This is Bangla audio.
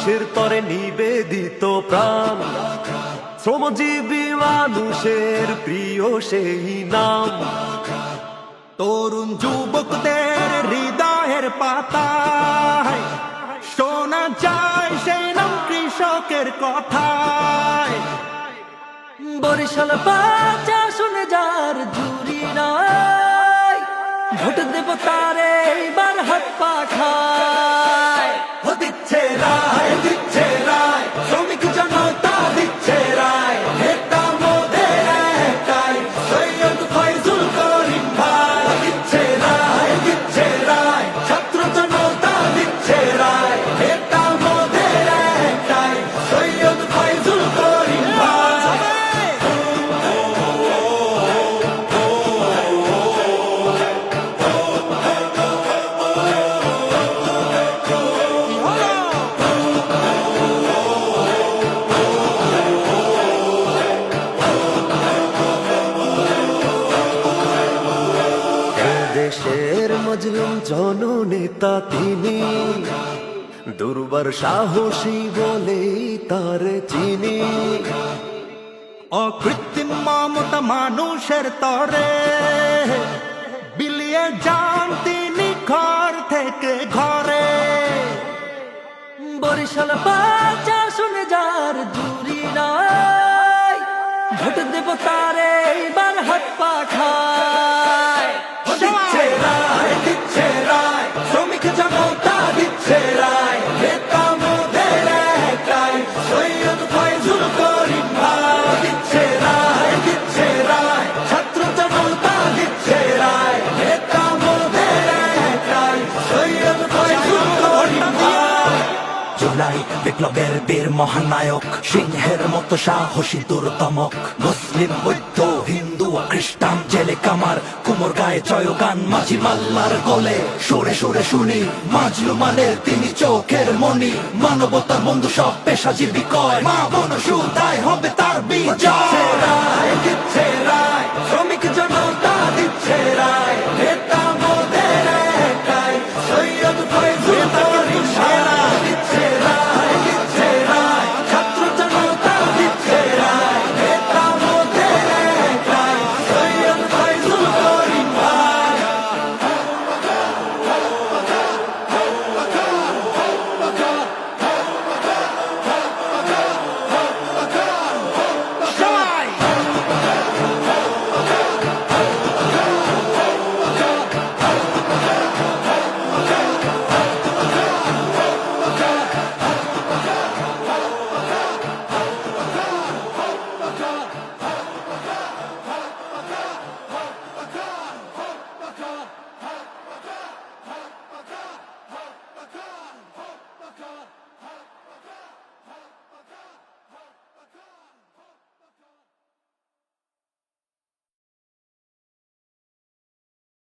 দেশের তরে নিবেদিত প্রাণ, শ্রমজীবী মানুষের প্রিয় সেই নাম। তরুণ যুবকদের হৃদয়ের পাতায় শোনা যায় সেই নাম কৃষকের কথায়। বরিশাল বাজা শুনে যার জুরি নাই, ভোট দেব তারে এইবার হাত পাখায়। ও দিচ্ছে রায়, দিচ্ছে রায়, শ্রমিক জনতা দিচ্ছে রায়। নেতা মোদের একটাই, সৈয়দ ফয়জুল করিম ভাই। দিচ্ছে রায়, দিচ্ছে রায়, ছাত্র জনতা দিচ্ছে রায়। নেতা মোদের একটাই, সৈয়দ ফয়জুল করিম ভাই। দেশের মজলুম জননেতা তিনি, দুর্বার সাহসী বলেই তার চিনি। অকৃত্রিম মমতা মানুষের তরে বিলিয়ে যান তিনি ঘর থেকে ঘরে। বরিশাল বাজা শুনে যার জুরি নাই, ভোট দেব তারে এইবার হাত পাখায়। দিচ্ছে রায়, দিচ্ছে রায়, শ্রমিক জনতা দিচ্ছে রায়। নেতা মোদের একটাই, সৈয়দ ফয়জুল করিম ভাই। দিচ্ছে রায়, দিচ্ছে রায়, ছাত্র জনতা দিচ্ছে রায়। নেতা মোদের একটাই, সৈয়দ ফয়জুল করিম ভাই। জুলাই বিপ্লবের বীর মহানায়ক, সিংহের মতো সাহসী দুর্দমক। মুসলিম বৌদ্ধ হিন্দু খ্রিস্টান জেলে কামার, কুমোর গায়ে জয়গান মাঝি মাল্লার গলে। সুরে সুরে শুনি মাজলুমানের তিনি চোখের মনি। মানবতার বন্ধু সব পেশাজীবী কয়, মা বোন সুদায় হবে তার বিজয়। দিচ্ছে রায়, দিচ্ছে রায়, শ্রমিক জনতা দিচ্ছে রায়।